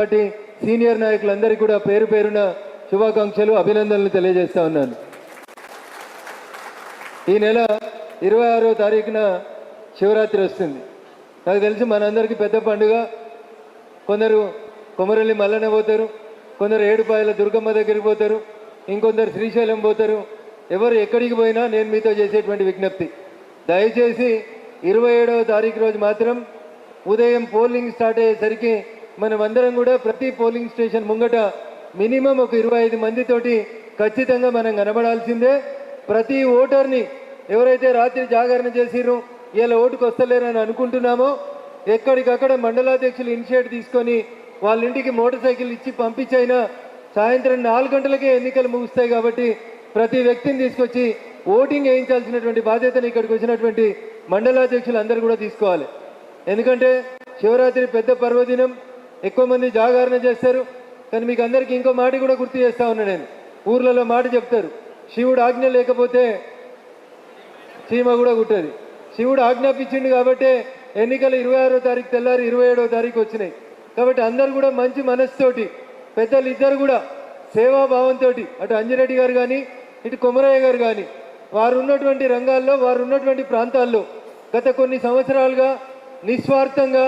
Party senior నాయకులందరికీ కూడా పేరు పేరున శుభాకాంక్షలు అభినందనలు తెలియజేస్తా ఉన్నాను. ఈ నెల 26వ తారీఖున శివరాత్రి వస్తుంది. నాకు తెలిసి మనందరికీ పెద్ద పండుగ. కొందరు కొమరల్లి మల్లన్న పోతారు, కొందరు ఏడుపాయల దుర్గమ్మ దగ్గరికి పోతారు, ఇంకొందరు శ్రీశైలం పోతారు. ఎవరు ఎక్కడికి పోయినా నేను మీతో చేసేటువంటి విజ్ఞప్తి, దయచేసి 27వ తారీఖు రోజు మాత్రం ఉదయం పోలింగ్ స్టార్ట్ అయ్యేసరికి మనమందరం కూడా ప్రతి పోలింగ్ స్టేషన్ ముంగట మినిమం ఒక 25 మందితోటి ఖచ్చితంగా మనం కనబడాల్సిందే. ప్రతి ఓటర్ని ఎవరైతే రాత్రి జాగరణ చేసిరో ఇలా ఓటుకు వస్తలేరని అనుకుంటున్నామో ఎక్కడికక్కడ మండలాధ్యక్షులు ఇనిషియేట్ తీసుకొని వాళ్ళ ఇంటికి మోటార్ సైకిల్ ఇచ్చి పంపించైనా సాయంత్రం 4 గంటలకే ఎన్నికలు ముగుస్తాయి. కాబట్టి ప్రతి వ్యక్తిని తీసుకొచ్చి ఓటింగ్ వేయించాల్సినటువంటి బాధ్యతను ఇక్కడికి వచ్చినటువంటి మండలాధ్యక్షులు అందరూ కూడా తీసుకోవాలి. ఎందుకంటే శివరాత్రి పెద్ద పర్వదినం, ఎక్కువ మంది జాగరణ చేస్తారు. కానీ మీకు అందరికీ ఇంకో మాట కూడా గుర్తు చేస్తా ఉన్నా నేను. ఊర్లలో మాట చెప్తారు, శివుడు ఆజ్ఞ లేకపోతే చీమ కూడా కుట్టది. శివుడు ఆజ్ఞాపించిండు కాబట్టి ఎన్నికలు 26వ తారీఖు తెల్లారి 27వ తారీఖు వచ్చినాయి. కాబట్టి అందరు కూడా మంచి మనసుతోటి, పెద్దలు ఇద్దరు కూడా సేవాభావంతో, అటు అంజిరెడ్డి గారు కానీ ఇటు కొమరయ్య గారు కానీ వారు ఉన్నటువంటి రంగాల్లో, వారు ఉన్నటువంటి ప్రాంతాల్లో గత కొన్ని సంవత్సరాలుగా నిస్వార్థంగా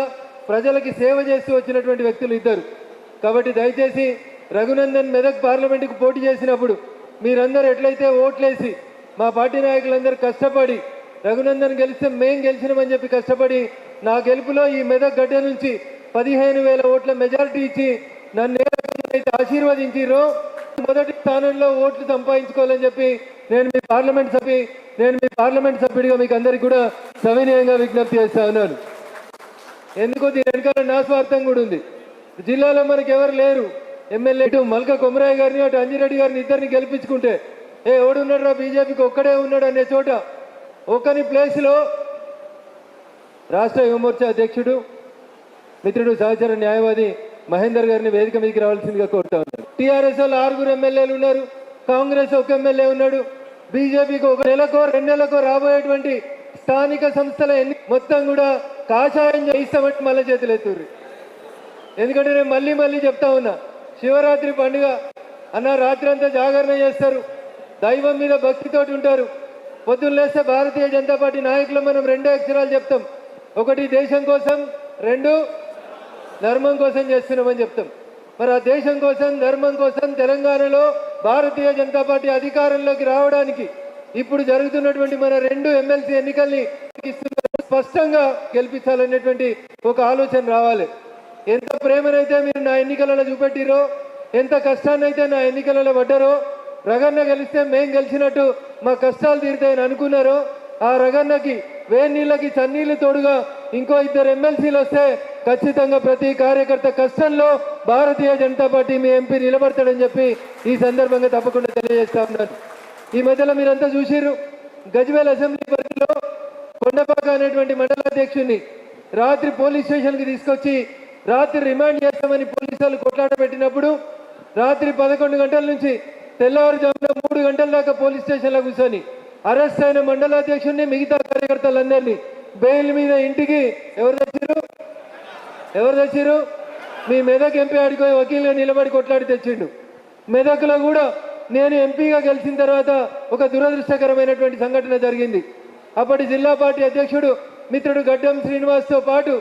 ప్రజలకి సేవ చేస్తూ వచ్చినటువంటి వ్యక్తులు ఇద్దరు. కాబట్టి దయచేసి రఘునందన్ మెదక్ పార్లమెంటుకు పోటీ చేసినప్పుడు మీరందరూ ఎట్లయితే ఓట్లేసి మా పార్టీ నాయకులందరూ కష్టపడి రఘునందన్ గెలిస్తే మేం గెలిచినామని చెప్పి కష్టపడి నా గెలుపులో ఈ మెదక్ గడ్డ నుంచి 15,000 ఓట్ల మెజారిటీ ఇచ్చి నన్ను అయితే ఆశీర్వదించిరో మొదటి స్థానంలో ఓట్లు సంపాదించుకోవాలని చెప్పి నేను మీ పార్లమెంట్ సభ్యుడిగా మీకు అందరికీ కూడా సవినయంగా విజ్ఞప్తి చేస్తా ఉన్నాను. ఎందుకో దీని వెనకాల నా స్వార్థం కూడా ఉంది. జిల్లాలో మనకి ఎవరు లేరు. ఎమ్మెల్యే ఇటు మల్క కొమరయ్య గారిని, అటు అంజిరెడ్డి గారిని ఇద్దరిని గెలిపించుకుంటే ఎవడున్నాడు రా బీజేపీకి ఒక్కడే ఉన్నాడు అనే చోట ఒకని ప్లేస్లో రాష్ట్ర యువమోర్చా అధ్యక్షుడు మిత్రుడు సహచర న్యాయవాది మహేందర్ గారిని వేదిక మీదకి రావాల్సిందిగా కోరుతా ఉన్నారు. టీఆర్ఎస్ వాళ్ళు 6 ఎమ్మెల్యేలు ఉన్నారు, కాంగ్రెస్ 1 ఎమ్మెల్యే ఉన్నాడు, బీజేపీకి 1 నెలకో 2 నెలకో రాబోయేటువంటి స్థానిక సంస్థల మొత్తం కూడా కాషాయం చేయిస్తామంటే మళ్ళీ చేతులు ఎత్తుర్రు. ఎందుకంటే నేను మళ్ళీ చెప్తా ఉన్నా, శివరాత్రి పండుగ అన్న రాత్రి అంతా జాగరణ చేస్తారు, దైవం మీద భక్తితోటి ఉంటారు. పొద్దున్న లేస్తే భారతీయ జనతా పార్టీ నాయకులు మనం 2 అక్షరాలు చెప్తాం. 1 దేశం కోసం, 2 ధర్మం కోసం చేస్తున్నామని చెప్తాం. మరి ఆ దేశం కోసం, ధర్మం కోసం తెలంగాణలో భారతీయ జనతా పార్టీ అధికారంలోకి రావడానికి ఇప్పుడు జరుగుతున్నటువంటి మన 2 ఎమ్మెల్సీ ఎన్నికల్ని స్పష్టంగా గెలిపించాలనేటువంటి ఒక ఆలోచన రావాలి. ఎంత ప్రేమనైతే మీరు నా ఎన్నికలలో చూపెట్టిరో, ఎంత కష్టాన్ని అయితే నా ఎన్నికలలో పడ్డారో, రగన్న గెలిస్తే మేం గెలిచినట్టు మా కష్టాలు తీరుతాయని అనుకున్నారో, ఆ రగన్నకి వేన్నీళ్ళకి చన్నీళ్ళు తోడుగా ఇంకో 2 ఎమ్మెల్సీలు వస్తే ఖచ్చితంగా ప్రతి కార్యకర్త కష్టంలో భారతీయ జనతా పార్టీ మీ ఎంపీ నిలబడతాడని చెప్పి ఈ సందర్భంగా తప్పకుండా తెలియజేస్తా ఉన్నాను. ఈ మధ్యలో మీరంతా చూసిర్రు, గజ్వేల్ అసెంబ్లీ పరిధిలో కొండపాక అనేటువంటి మండలాధ్యక్షుడిని రాత్రి పోలీస్ స్టేషన్కి తీసుకొచ్చి రాత్రి రిమాండ్ చేస్తామని పోలీసులు కొట్లాట పెట్టినప్పుడు రాత్రి 11 గంటల నుంచి తెల్లవారుజామున 3 గంటల దాకా పోలీస్ స్టేషన్లో కూర్చొని అరెస్ట్ అయిన మండలాధ్యక్షుడిని, మిగతా కార్యకర్తలందరినీ బెయిల్ మీద ఇంటికి ఎవరు తెచ్చిరు? మీ మెదక్ ఎంపీ ఆడిపోయి వకీలుగా నిలబడి కొట్లాడి తెచ్చిండు. మెదక్లో కూడా నేను ఎంపీగా గెలిచిన తర్వాత ఒక దురదృష్టకరమైనటువంటి సంఘటన జరిగింది. అప్పటి జిల్లా పార్టీ అధ్యక్షుడు మిత్రుడు గడ్డం శ్రీనివాస్తో పాటు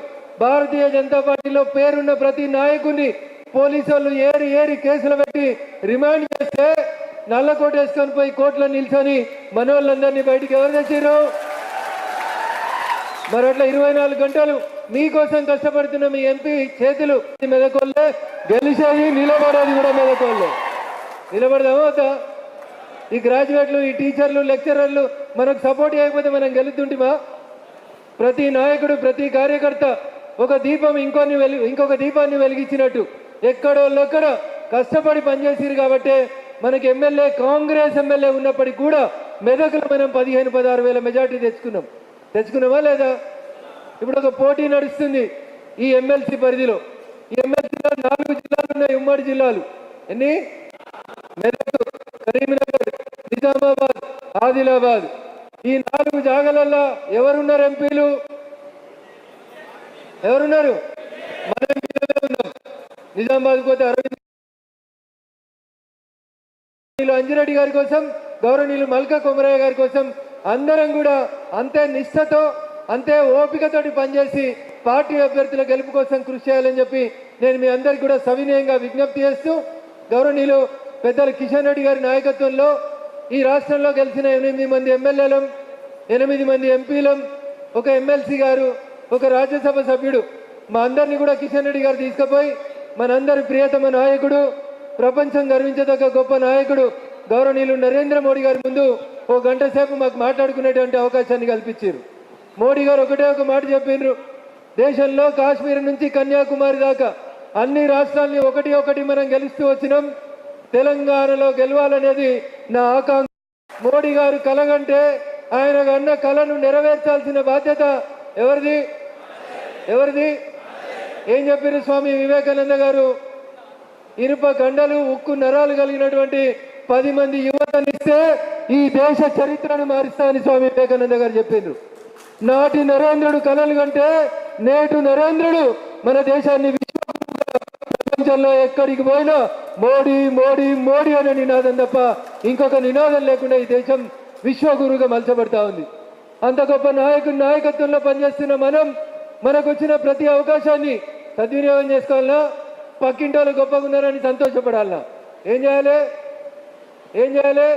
భారతీయ జనతా పార్టీలో పేరున్న ప్రతి నాయకుడిని పోలీసు వాళ్ళు ఏరి కేసులు పెట్టి రిమాండ్ చేస్తే నల్లకోట వేసుకొని పోయి కోర్టులో నిల్చొని మనోళ్ళందరినీ బయటికి ఎవరు తెచ్చిర్రు? మరి అట్లా 24 గంటలు మీకోసం కష్టపడుతున్న మీ ఎంపీ చేతులు మెదకోళ్ళే, గెలిచేది నిలబడేది కూడా మెదకోళ్ళే. నిలబడదామా వద్దా? ఈ గ్రాడ్యుయేట్లు, ఈ టీచర్లు, లెక్చరర్లు మనకు సపోర్ట్ చేయకపోతే మనం గెలుతుంటిమా? ప్రతి నాయకుడు, ప్రతి కార్యకర్త ఒక దీపం ఇంకొక దీపాన్ని వెలిగించినట్టు ఎక్కడోళ్ళెక్కడ కష్టపడి పనిచేసిరు. కాబట్టి మనకి ఎమ్మెల్యే, కాంగ్రెస్ ఎమ్మెల్యే ఉన్నప్పటికీ కూడా మెదక్లో మనం 15-16 వేల మెజార్టీ తెచ్చుకున్నామా లేదా? ఇప్పుడు ఒక పోటీ నడుస్తుంది ఈ ఎమ్మెల్సీ పరిధిలో. ఈ ఎమ్మెల్సీలో 4 జిల్లాలు ఉన్నాయి, ఉమ్మడి జిల్లాలు. ఎన్ని? మెదక్, కరీంనగర్, నిజామాబాద్, ఆదిలాబాద్. ఈ 4 జాగాలలో ఎవరున్నారు ఎంపీలు? ఎవరున్నారు? మన ఎంపీలే ఉన్నాం. నిజామాబాద్ పోతే అరవింద్ అంజిరెడ్డి గారి కోసం, గౌరవనీయులు మల్కా కొమరయ్య గారి కోసం అందరం కూడా అంతే నిష్ఠతో అంతే ఓపికతోటి పనిచేసి పార్టీ అభ్యర్థుల గెలుపు కోసం కృషి చేయాలని చెప్పి నేను మీ అందరికీ కూడా సవినయంగా విజ్ఞప్తి చేస్తూ, గౌరవనీయులు పెద్దలు కిషన్ రెడ్డి గారి నాయకత్వంలో ఈ రాష్ట్రంలో గెలిచిన 8 మంది ఎమ్మెల్యేలం, 8 మంది ఎంపీలం, ఒక ఎమ్మెల్సీ గారు, ఒక రాజ్యసభ సభ్యుడు, మా అందరినీ కూడా కిషన్ రెడ్డి గారు తీసుకుపోయి మనందరి ప్రియతమ నాయకుడు, ప్రపంచం గర్వించదగ్గ గొప్ప నాయకుడు గౌరవనీయులు నరేంద్ర మోడీ గారి ముందు ఓ గంట సేపు మాకు మాట్లాడుకునేటువంటి అవకాశాన్ని కల్పించారు. మోడీ గారు ఒకటే ఒక మాట చెప్పిండ్రు, దేశంలో కాశ్మీర్ నుంచి కన్యాకుమారి దాకా అన్ని రాష్ట్రాల్ని ఒకటి మనం గెలుస్తూ వచ్చినాం, తెలంగాణలో గెలవాలనేది నా ఆకాంక్ష. మోడీ గారు కలగంటే ఆయన అన్న కళను నెరవేర్చాల్సిన బాధ్యత ఎవరిది? ఏం చెప్పారు స్వామి వివేకానంద గారు? ఇనుప గండలు ఉక్కు నరాలు కలిగినటువంటి 10 మంది యువతనిస్తే ఈ దేశ చరిత్రను మారుస్తామని స్వామి వివేకానంద గారు చెప్పిండ్రు. నాటి నరేంద్రుడు కలలు కంటే నేటు నరేంద్రుడు మన దేశాన్ని ప్రపంచంలో ఎక్కడికి పోయినా మోడీ మోడీ మోడీ అనే నినాదం తప్ప ఇంకొక నినాదం లేకుండా ఈ దేశం విశ్వగురుగా మలచబడతా ఉంది. అంత గొప్ప నాయకత్వంలో పనిచేస్తున్న మనకు వచ్చిన ప్రతి అవకాశాన్ని సద్వినియోగం చేసుకోవాలన్నా, పక్కింటి వాళ్ళు గొప్పగా ఉన్నారని సంతోషపడాలన్నా ఏం చేయాలి?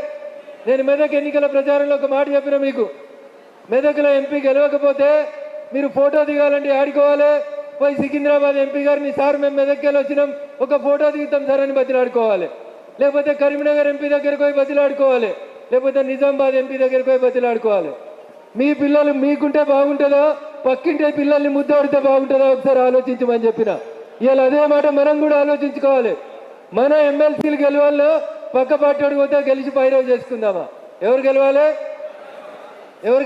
నేను మెదక్ ఎన్నికల ప్రచారంలో ఒక మాట చెప్పిన మీకు, మెదక్లో ఎంపీ గెలవకపోతే మీరు ఫోటో దిగాలంటే ఆడుకోవాలి, పోయి సికింద్రాబాద్ ఎంపీ గారిని సార్ మేము మెదక్కి వచ్చినాం ఒక ఫోటో దిగుతాం సార్ అని బతిలాడుకోవాలి, లేకపోతే కరీంనగర్ ఎంపీ దగ్గరికి పోయి బతిలాడుకోవాలి, లేకపోతే నిజామాబాద్ ఎంపీ దగ్గరికి పోయి బతిలాడుకోవాలి. మీ పిల్లలు మీకుంటే బాగుంటుందా, పక్కింటే పిల్లల్ని ముద్దాడితే బాగుంటుందా ఒకసారి ఆలోచించమని చెప్పిన. ఇవాళ అదే మాట మనం కూడా ఆలోచించుకోవాలి. మన ఎమ్మెల్సీలు గెలవాలో పక్క పార్టీ పోతే గెలిచి పైరవ్ చేసుకుందామా? ఎవరు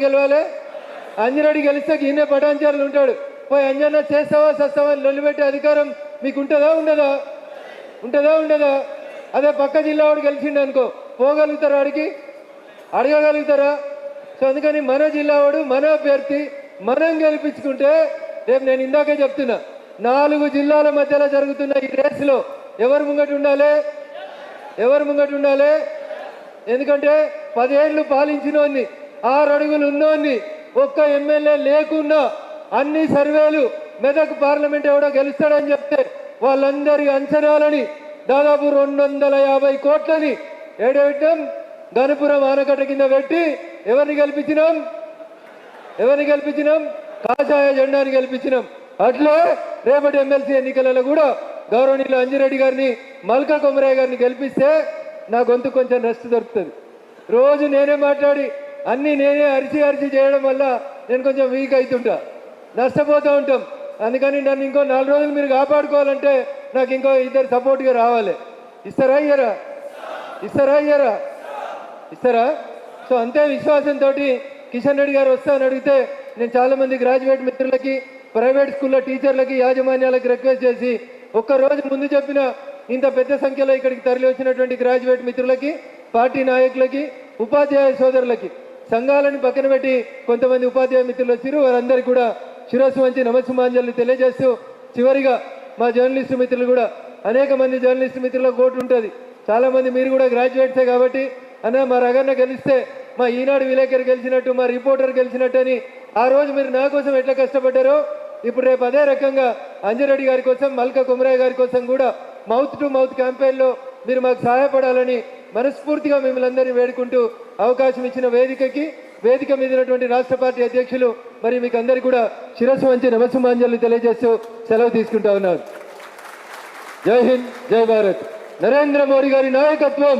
గెలవాలి? అంజరెడ్డి గెలిస్తే ఈయనే పటాంచారులు ఉంటాడు, పోయి అంజన్న చేస్తావా సస్తావా అని లొల్లిపెట్టే అధికారం మీకు ఉంటుందా ఉండదా? అదే పక్క జిల్లా వాడు గెలిచిండు అనుకో, పోగలుగుతారా? అడగగలుగుతారా? సో అందుకని మన జిల్లా వాడు మన అభ్యర్థి మనం గెలిపించుకుంటే రేపు నేను ఇందాకే చెప్తున్నా, 4 జిల్లాల మధ్యలో జరుగుతున్న ఈ రేసులో ఎవరు ముంగట ఉండాలి? ఎందుకంటే 10 ఏళ్ళు పాలించినోన్ని, 6 అడుగులు ఉన్నోన్ని, ఒక్క ఎమ్మెల్యే లేకున్నా అన్ని సర్వేలు మెదక్ పార్లమెంట్ ఎవడో గెలుస్తాడని చెప్తే వాళ్ళందరి అంచనాలని దాదాపు 250 కోట్లని ఏడేయటం గణపురం ఆనకట్ట కింద పెట్టి ఎవరిని గెలిపించినాం? కాషాయ జెండాని గెలిపించినాం. అట్లే రేపటి ఎమ్మెల్సీ ఎన్నికలలో కూడా గౌరవనీయులు అంజిరెడ్డి గారిని, మల్కా కొమరయ్య గారిని గెలిపిస్తే నా గొంతు కొంచెం రెస్ట్ దొరుకుతుంది. రోజు నేనే మాట్లాడి అన్నీ నేనే అరిచి చేయడం వల్ల నేను కొంచెం వీక్ అవుతుంటా, నష్టపోతూ ఉంటాం. అందుకని నన్ను ఇంకో 4 రోజులు మీరు కాపాడుకోవాలంటే నాకు ఇంకో 2 సపోర్ట్గా రావాలి. ఇస్తారా? సో అంతే విశ్వాసంతో కిషన్ రెడ్డి గారు వస్తామని అడిగితే నేను చాలామంది గ్రాడ్యుయేట్ మిత్రులకి, ప్రైవేట్ స్కూల్లో టీచర్లకి, యాజమాన్యాలకు రిక్వెస్ట్ చేసి ఒక్కరోజు ముందు చెప్పిన ఇంత పెద్ద సంఖ్యలో ఇక్కడికి తరలి వచ్చినటువంటి గ్రాడ్యుయేట్ మిత్రులకి, పార్టీ నాయకులకి, ఉపాధ్యాయ సోదరులకి, సంఘాలను పక్కన పెట్టి కొంతమంది ఉపాధ్యాయ మిత్రులు వచ్చారు, వారందరికీ కూడా శిరస్సు వంచి నమస్సుమాంజలు తెలియజేస్తూ, చివరిగా మా జర్నలిస్టు మిత్రులు కూడా, అనేక మంది జర్నలిస్టు మిత్రులకు ఓటు ఉంటుంది, చాలామంది మీరు కూడా గ్రాడ్యుయేట్సే కాబట్టి అన్న మా రగన్న గెలిస్తే మా ఈనాడు విలేకరు గెలిచినట్టు, మా రిపోర్టర్ గెలిచినట్టు అని ఆ రోజు మీరు నా కోసం ఎట్లా కష్టపడ్డారో ఇప్పుడు రేపు అదే రకంగా అంజిరెడ్డి గారి కోసం, మల్కా కొమరయ్య గారి కోసం కూడా మౌత్ టు మౌత్ క్యాంపెయిన్లో మీరు మాకు సహాయపడాలని మనస్ఫూర్తిగా మిమ్మల్ని అందరినీ వేడుకుంటూ అవకాశం ఇచ్చిన వేదిక మీద ఉన్నటువంటి రాష్ట్ర పార్టీ అధ్యక్షులు మరి మీకు అందరికీ కూడా శిరస్సు వంచి నమస్సుమాంజలు తెలియజేస్తూ సెలవు తీసుకుంటా ఉన్నారు. జై హింద్, జై భారత్. నరేంద్ర మోడీ గారి నాయకత్వం.